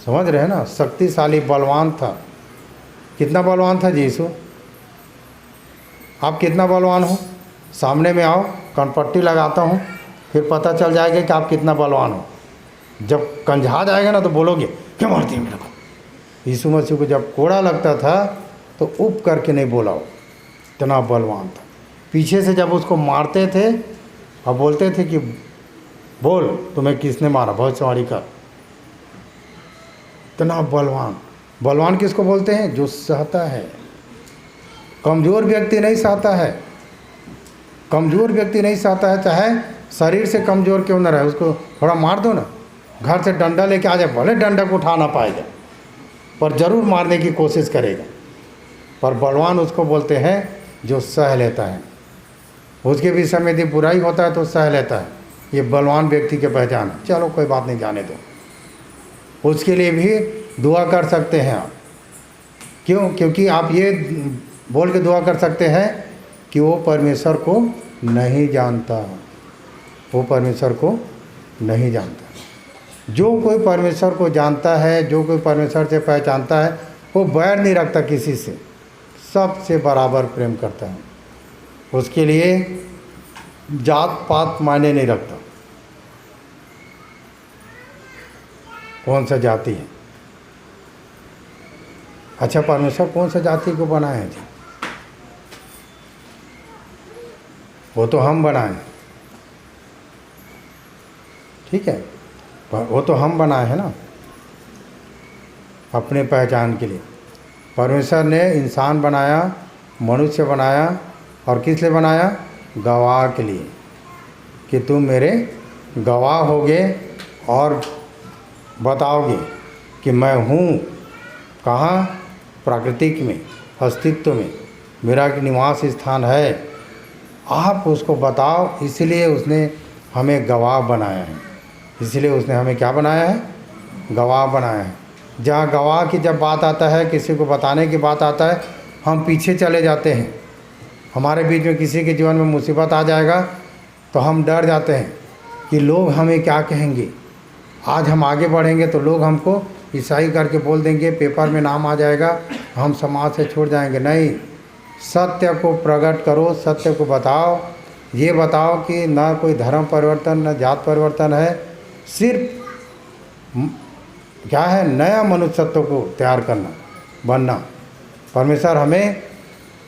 समझ रहे हैं ना, शक्तिशाली, बलवान था। कितना बलवान था यीशु? आप कितना बलवान हो? सामने में आओ, कनपट्टी लगाता हूँ, फिर पता चल जाएगा कि आप कितना बलवान हो। जब कंझा जाएगा ना तो बोलोगे क्या मारती है मेरे को। यीशु मसीह को जब कोड़ा लगता था तो उप करके नहीं बोला, वो इतना बलवान था। पीछे से जब उसको मारते थे और बोलते थे कि बोल तुम्हें किसने मारा, भविष्यवाणी कर। इतना बलवान। बलवान किसको बोलते हैं? जो सहता है। कमज़ोर व्यक्ति नहीं सहता है। कमज़ोर व्यक्ति नहीं सहता है, चाहे शरीर से कमज़ोर क्यों न रहे, उसको थोड़ा मार दो ना, घर से डंडा लेके आ जाए, भले डंडा को उठा ना पाएगा पर ज़रूर मारने की कोशिश करेगा। पर बलवान उसको बोलते हैं जो सह लेता है। उसके विषय में यदि बुराई होता है तो सह लेता है। ये बलवान व्यक्ति की पहचान है। चलो कोई बात नहीं, जाने दो। उसके लिए भी दुआ कर सकते हैं आप। क्यों? क्योंकि आप ये बोल के दुआ कर सकते हैं कि वो परमेश्वर को नहीं जानता, वो परमेश्वर को नहीं जानता। जो कोई परमेश्वर को जानता है, जो कोई परमेश्वर से पहचानता है, वो बैर नहीं रखता किसी से, सबसे बराबर प्रेम करता है। उसके लिए जात पात मायने नहीं रखता, कौन सा जाति है। अच्छा, परमेश्वर कौन सा जाति को बनाए हैं जी? वो तो हम बनाए हैं, ठीक है, वो तो हम बनाए हैं ना अपने पहचान के लिए। परमेश्वर ने इंसान बनाया, मनुष्य बनाया, और किस लिए बनाया? गवाह के लिए, कि तुम मेरे गवाह होगे और बताओगे कि मैं हूँ कहाँ, प्राकृतिक में, अस्तित्व में, मेरा निवास स्थान है। आप उसको बताओ। इसलिए उसने हमें गवाह बनाया है। इसलिए उसने हमें क्या बनाया है? गवाह बनाया है। जहाँ गवाह की जब बात आता है, किसी को बताने की बात आता है, हम पीछे चले जाते हैं। हमारे बीच में किसी के जीवन में मुसीबत आ जाएगा तो हम डर जाते हैं कि लोग हमें क्या कहेंगे। आज हम आगे बढ़ेंगे तो लोग हमको ईसाई करके बोल देंगे, पेपर में नाम आ जाएगा, हम समाज से छूट जाएंगे। नहीं, सत्य को प्रकट करो, सत्य को बताओ। ये बताओ कि ना कोई धर्म परिवर्तन, ना जात परिवर्तन है, सिर्फ क्या है? नया मनुष्यत्व को तैयार करना, बनना। परमेश्वर हमें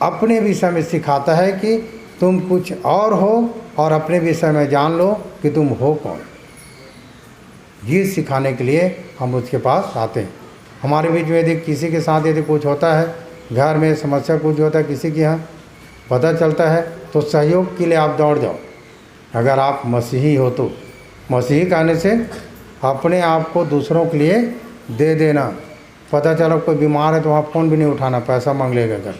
अपने विषय में सिखाता है कि तुम कुछ और हो, और अपने विषय में जान लो कि तुम हो कौन। ये सिखाने के लिए हम उसके पास आते हैं। हमारे बीच में यदि किसी के साथ यदि कुछ होता है, घर में समस्या कुछ होता है, किसी के यहाँ पता चलता है, तो सहयोग के लिए आप दौड़ जाओ। अगर आप मसीही हो तो मसीही कहने से अपने आप को दूसरों के लिए दे देना। पता चला कोई बीमार है तो वहाँ फ़ोन भी नहीं उठाना, पैसा मांग लेगा घर।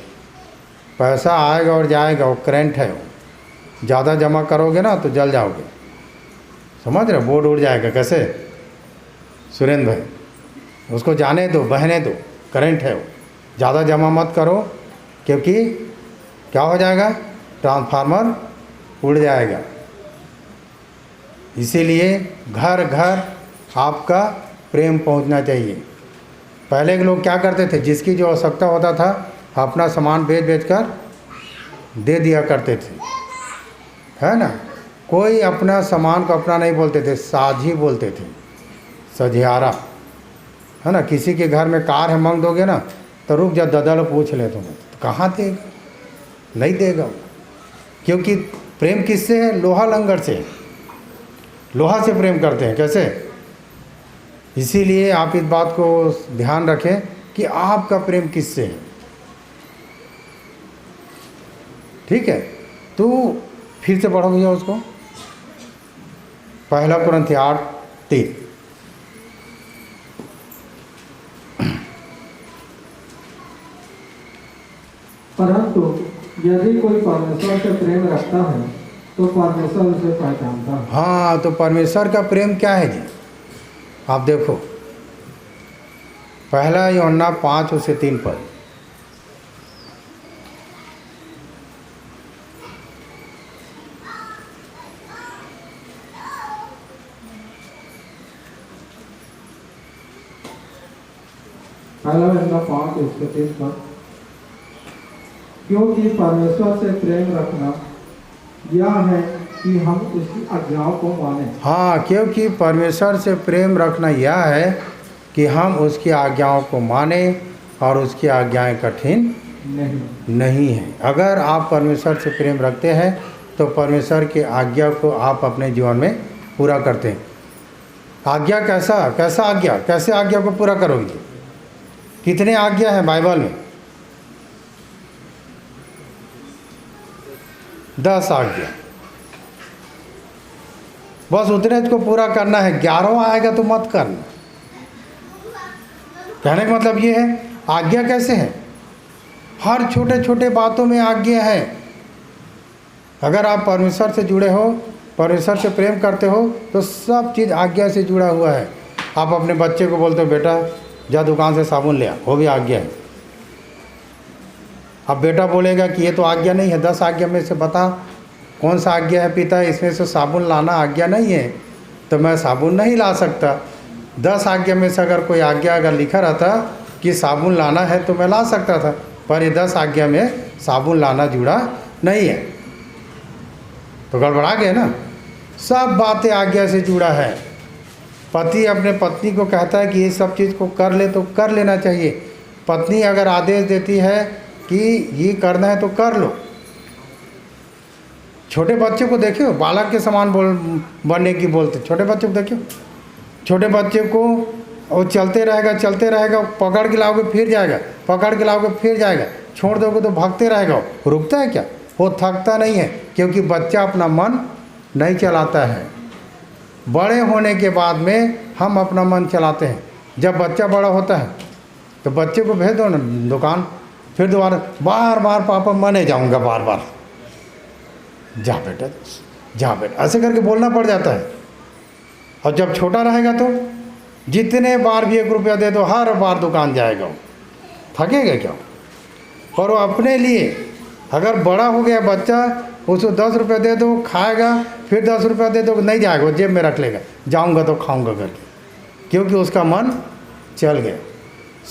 पैसा आएगा और जाएगा, वो करंट है। वो ज़्यादा जमा करोगे ना तो जल जाओगे, समझ रहे? बोर्ड उड़ जाएगा। कैसे सुरेंद्र भाई? उसको जाने दो, बहने दो, करंट है वो। ज़्यादा जमा मत करो, क्योंकि क्या हो जाएगा? ट्रांसफार्मर उड़ जाएगा। इसीलिए घर घर आपका प्रेम पहुंचना चाहिए। पहले के लोग क्या करते थे? जिसकी जो आवश्यकता होता था अपना सामान बेच बेच कर दे दिया करते थे, है ना। कोई अपना सामान को अपना नहीं बोलते थे, साझी बोलते थे, सझियारा, है ना। किसी के घर में कार है, मांग दोगे ना तो रुक जा, दादा पूछ ले तुम्हें, तो कहाँ देगा? नहीं देगा। क्योंकि प्रेम किससे है? लोहा लंगर से। लोहा से प्रेम करते हैं। कैसे? इसीलिए आप इस बात को ध्यान रखें कि आपका प्रेम किससे है, ठीक है। तो फिर से पढ़ो भैया उसको, 1 कुरिन्थियों 8:3। परंतु यदि कोई परमेश्वर से प्रेम रखता है तो परमेश्वर उसे पहचानता है। हाँ, तो परमेश्वर का प्रेम क्या है जी? आप देखो 1 यूहन्ना 5:3 पर, हेलो पाठ इसके पर, क्योंकि परमेश्वर से प्रेम रखना यह है कि हम उसकी आज्ञाओं को माने। हाँ, क्योंकि परमेश्वर से प्रेम रखना यह है कि हम उसकी आज्ञाओं को माने और उसकी आज्ञाएं कठिन नहीं है। अगर आप परमेश्वर से प्रेम रखते हैं तो परमेश्वर की आज्ञा को आप अपने जीवन में पूरा करते हैं। आज्ञा कैसा आज्ञा, कैसे आज्ञा को पूरा करोगे? कितने आज्ञा है बाइबल में? 10 आज्ञा, बस उतने को पूरा करना है। 11वां आएगा तो मत करना। कहने का मतलब ये है, आज्ञा कैसे है? हर छोटे छोटे बातों में आज्ञा है। अगर आप परमेश्वर से जुड़े हो, परमेश्वर से प्रेम करते हो, तो सब चीज़ आज्ञा से जुड़ा हुआ है। आप अपने बच्चे को बोलते हो बेटा जा दुकान से साबुन ले आ, वो भी आज्ञा है। अब बेटा बोलेगा कि ये तो आज्ञा नहीं है, 10 आज्ञा में से बता कौन सा आज्ञा है पिता, इसमें से साबुन लाना आज्ञा नहीं है, तो मैं साबुन नहीं ला सकता। 10 आज्ञा में से अगर कोई आज्ञा अगर लिखा रहता कि साबुन लाना है तो मैं ला सकता था, पर ये 10 आज्ञा में साबुन लाना जुड़ा नहीं है, तो गड़बड़ा गए ना। सब बातें आज्ञा से जुड़ा है। पति अपने पत्नी को कहता है कि ये सब चीज़ को कर ले तो कर लेना चाहिए। पत्नी अगर आदेश देती है कि ये करना है तो कर लो। छोटे बच्चे को देखियो, बालक के समान बनने की बोलते। छोटे बच्चे को देखियो, छोटे बच्चे को वो चलते रहेगा, पकड़ के लाओगे फिर जाएगा, पकड़ के लाओगे फिर जाएगा, छोड़ दोगे तो भागते रहेगा। रुकता है क्या? वो थकता नहीं है, क्योंकि बच्चा अपना मन नहीं चलाता है। बड़े होने के बाद में हम अपना मन चलाते हैं। जब बच्चा बड़ा होता है तो बच्चे को भेज दो ना दुकान, फिर दोबारा बार बार पापा मैं नहीं जाऊँगा, बार बार जा बेटा जा बेटा, ऐसे करके बोलना पड़ जाता है। और जब छोटा रहेगा तो जितने बार भी 1 रुपया दे दो, हर बार दुकान जाएगा। वो थकेगा क्या? और वो अपने लिए, अगर बड़ा हो गया बच्चा, उसको 10 रुपया दे दो, खाएगा, फिर 10 रुपया दे दो, नहीं जाएगा, वो जेब में रख लेगा, जाऊंगा तो खाऊंगा करके, क्योंकि उसका मन चल गया।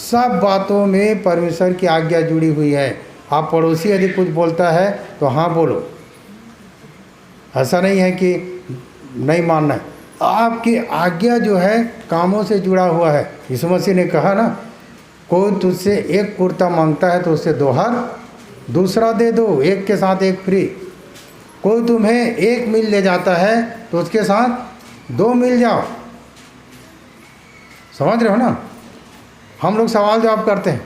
सब बातों में परमेश्वर की आज्ञा जुड़ी हुई है। आप पड़ोसी यदि कुछ बोलता है तो हाँ बोलो, ऐसा नहीं है कि नहीं मानना है। आपकी आज्ञा जो है कामों से जुड़ा हुआ है। यीशु मसीह ने कहा ना, कोई तुझसे 1 कुर्ता मांगता है तो उससे 2 दूसरा दे दो, 1 के साथ 1 फ्री। कोई तुम्हें 1 मील ले जाता है तो उसके साथ 2 मील जाओ। समझ रहे हो ना? हम लोग सवाल जवाब करते हैं,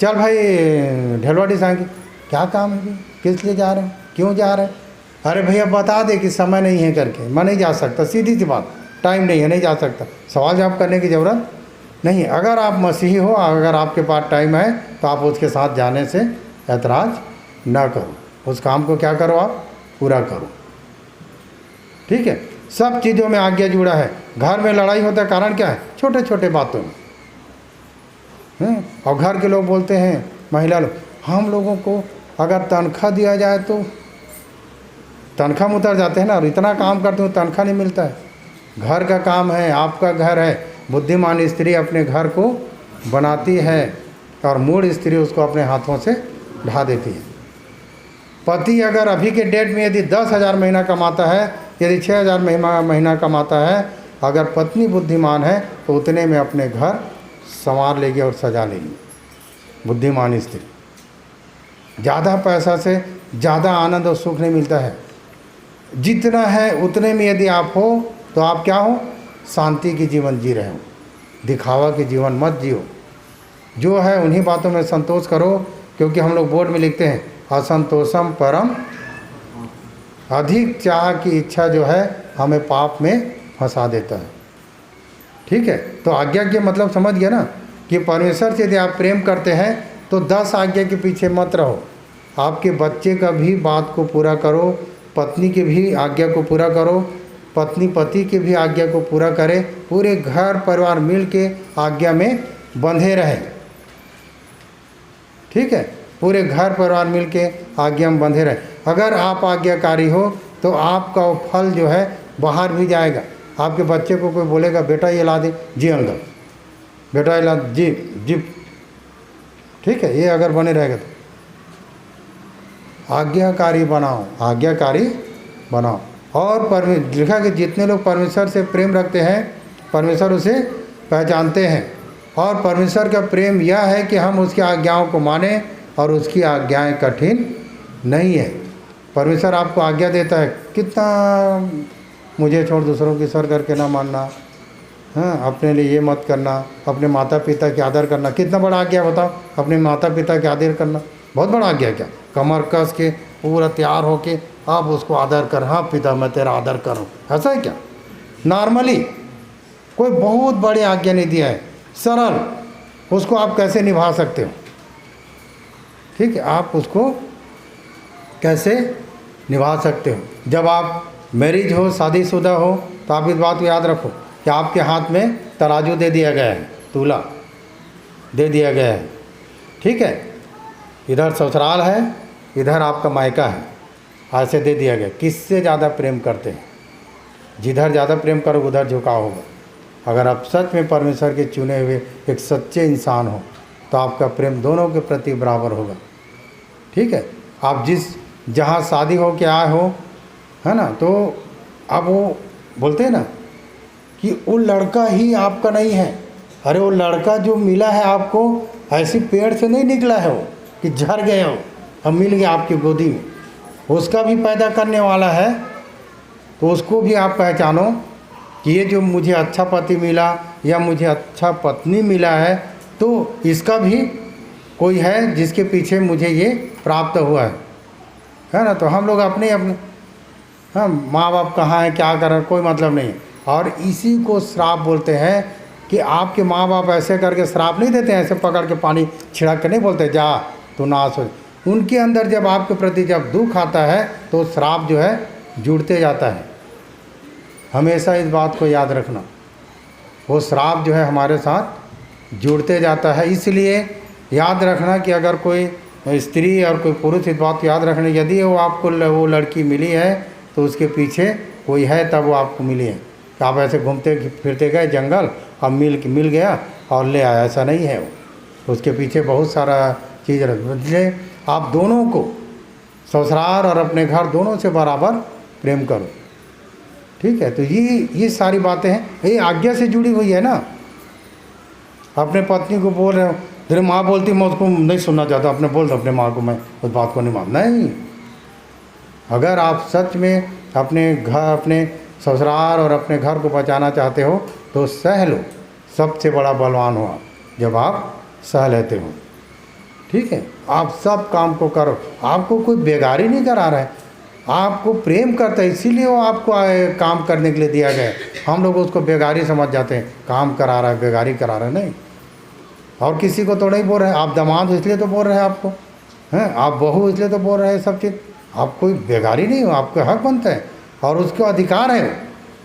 चल भाई ढेलवाड़ी सांगी, क्या काम है, किस लिए जा रहे हैं, क्यों जा रहे हैं? अरे भैया बता दे कि समय नहीं है करके, मैं नहीं जा सकता। सीधी सी बात, टाइम नहीं है, नहीं जा सकता। सवाल जवाब करने की ज़रूरत नहीं है। अगर आप मसीही हो, अगर आपके पास टाइम है, तो आप उसके साथ जाने से ऐतराज़ ना करो। उस काम को क्या करो, आप पूरा करो। ठीक है? सब चीज़ों में आज्ञा जुड़ा है। घर में लड़ाई होता है, कारण क्या है? छोटे छोटे बातों में। और घर के लोग बोलते हैं, महिला लोग, हम लोगों को अगर तनख्वाह दिया जाए तो तनख्वाह में उतर जाते हैं ना, और इतना काम करते हो तनख्वाह नहीं मिलता है। घर का काम है, आपका घर है। बुद्धिमान स्त्री अपने घर को बनाती है और मूढ़ स्त्री उसको अपने हाथों से ढा देती है। पति अगर अभी के डेट में यदि 10,000 महीना कमाता है, यदि 6,000 महीना कमाता है, अगर पत्नी बुद्धिमान है तो उतने में अपने घर संवार लेगी और सजा लेगी। बुद्धिमान स्त्री। ज़्यादा पैसा से ज़्यादा आनंद और सुख नहीं मिलता है। जितना है उतने में यदि आप हो तो आप क्या हो? शांति की जीवन जी रहे हो। दिखावा की जीवन मत जियो। जो है उन्हीं बातों में संतोष करो, क्योंकि हम लोग बोर्ड में लिखते हैं असंतोषम परम, अधिक चाह की इच्छा जो है हमें पाप में फंसा देता है। ठीक है? तो आज्ञा के मतलब समझ गया ना, कि परमेश्वर से यदि आप प्रेम करते हैं तो 10 आज्ञा के पीछे मत रहो। आपके बच्चे का भी बात को पूरा करो, पत्नी की भी आज्ञा को पूरा करो, पत्नी पति की भी आज्ञा को पूरा करे। पूरे घर परिवार मिल के आज्ञा में बंधे रहे। ठीक है? पूरे घर परिवार मिल के आज्ञा में बंधे रहे। अगर आप आज्ञाकारी हो तो आपका वो फल जो है बाहर भी जाएगा। आपके बच्चे को कोई बोलेगा बेटा ये ला दे, जी अंकल, बेटा ये ला, जी जी ठीक है, ये अगर बने रहेगा तो आज्ञाकारी बनाओ, आज्ञाकारी बनाओ। और लिखा कि जितने लोग परमेश्वर से प्रेम रखते हैं परमेश्वर उसे पहचानते हैं। और परमेश्वर का प्रेम यह है कि हम उसकी आज्ञाओं को माने और उसकी आज्ञाएं कठिन नहीं है। परमेश्वर आपको आज्ञा देता है, कितना मुझे छोड़ दूसरों की सर करके ना मानना, हाँ, अपने लिए ये मत करना, अपने माता पिता की आदर करना, कितना बड़ा आज्ञा बताओ। अपने माता पिता की आदर करना बहुत बड़ा आज्ञा। क्या कमर कस के पूरा तैयार होके आप उसको आदर कर, हाँ पिता मैं तेरा आदर करूँ, ऐसा है क्या? नॉर्मली कोई बहुत बड़ी आज्ञा नहीं दिया है, सरल, उसको आप कैसे निभा सकते हो? ठीक है, आप उसको कैसे निभा सकते हो? जब आप मैरिज हो, शादीशुदा हो, तो आप इस बात को याद रखो कि आपके हाथ में तराजू दे दिया गया है, तूला दे दिया गया है। ठीक है, इधर ससुराल है, इधर आपका मायका है, ऐसे दे दिया गया। किससे ज़्यादा प्रेम करते हैं? जिधर ज़्यादा प्रेम करोगे उधर झुकाव होगा। अगर आप सच में परमेश्वर के चुने हुए एक सच्चे इंसान हो तो आपका प्रेम दोनों के प्रति बराबर होगा। ठीक है, आप जहाँ शादी हो के आए हो, है ना, तो अब वो बोलते हैं ना कि वो लड़का ही आपका नहीं है। अरे वो लड़का जो मिला है आपको ऐसी पेड़ से नहीं निकला है वो कि झड़ गए हो, अब मिल गया आपकी गोदी में। उसका भी पैदा करने वाला है, तो उसको भी आप पहचानो कि ये जो मुझे अच्छा पति मिला या मुझे अच्छा पत्नी मिला है, तो इसका भी कोई है जिसके पीछे मुझे ये प्राप्त हुआ है ना। तो हम लोग अपने हाँ, माँ बाप कहाँ हैं, क्या कर रहे हैं, कोई मतलब नहीं। और इसी को श्राप बोलते हैं कि आपके माँ बाप ऐसे करके श्राप नहीं देते हैं, ऐसे पकड़ के पानी छिड़क के नहीं बोलते जा तो नाश हो। उनके अंदर जब आपके प्रति जब दुख आता है तो श्राप जो है जुड़ते जाता है। हमेशा इस बात को याद रखना, वो श्राप जो है हमारे साथ जुड़ते जाता है। इसलिए याद रखना कि अगर कोई स्त्री और कोई पुरुष, इस बात को याद रखना, यदि वो आपको वो लड़की मिली है तो उसके पीछे कोई है तब वो आपको मिली है। तो आप ऐसे घूमते फिरते गए जंगल और मिल गया और ले आया, ऐसा नहीं है। वो उसके पीछे बहुत सारा चीज़ रख। इसलिए आप दोनों को, ससुराल और अपने घर दोनों से बराबर प्रेम करो। ठीक है, तो ये सारी बातें हैं, ये आज्ञा से जुड़ी हुई है ना। अपने पत्नी को बोल रहे हो, तेरे माँ बोलती मैं उसको नहीं सुनना चाहता, अपने बोल दो अपने माँ को मैं उस बात को नहीं मानना। नहीं, अगर आप सच में अपने घर, अपने ससुराल और अपने घर को बचाना चाहते हो तो सह लो। सबसे बड़ा बलवान हो आप जब आप सह लेते हो। ठीक है, आप सब काम को करो, आपको कोई बेगारी नहीं करा रहा है, आपको प्रेम करता है, इसीलिए वो आपको काम करने के लिए दिया गया है। हम लोग उसको बेगारी समझ जाते हैं, काम करा रहा है, बेगारी करा रहा है, नहीं। और किसी को तो नहीं बोल रहे हैं, आप दामाद इसलिए तो बोल रहे हैं आपको, हैं, आप बहू इसलिए तो बोल रहे हैं सब चीज़। आप कोई बेगारी नहीं हो, आपका हक बनता है और उसको अधिकार है।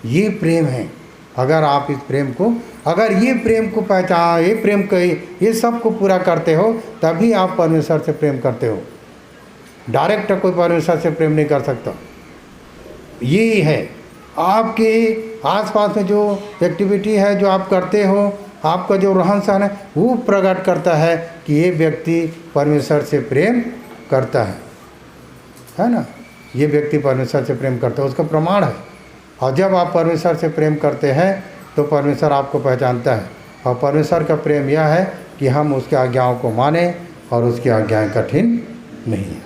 ये प्रेम है। अगर आप इस प्रेम को, अगर ये प्रेम को पहचान, ये प्रेम को, ये सब को पूरा करते हो, तभी आप परमेश्वर से प्रेम करते हो। डायरेक्ट कोई परमेश्वर से प्रेम नहीं कर सकता। ये है आपके आसपास में जो एक्टिविटी है, जो आप करते हो, आपका जो रहन सहन है, वो प्रकट करता है कि ये व्यक्ति परमेश्वर से प्रेम करता है ना। ये व्यक्ति परमेश्वर से प्रेम करता है, उसका प्रमाण है। और जब आप परमेश्वर से प्रेम करते हैं तो परमेश्वर आपको पहचानता है। और परमेश्वर का प्रेम यह है कि हम उसकी आज्ञाओं को माने और उसकी आज्ञाएं कठिन नहीं है।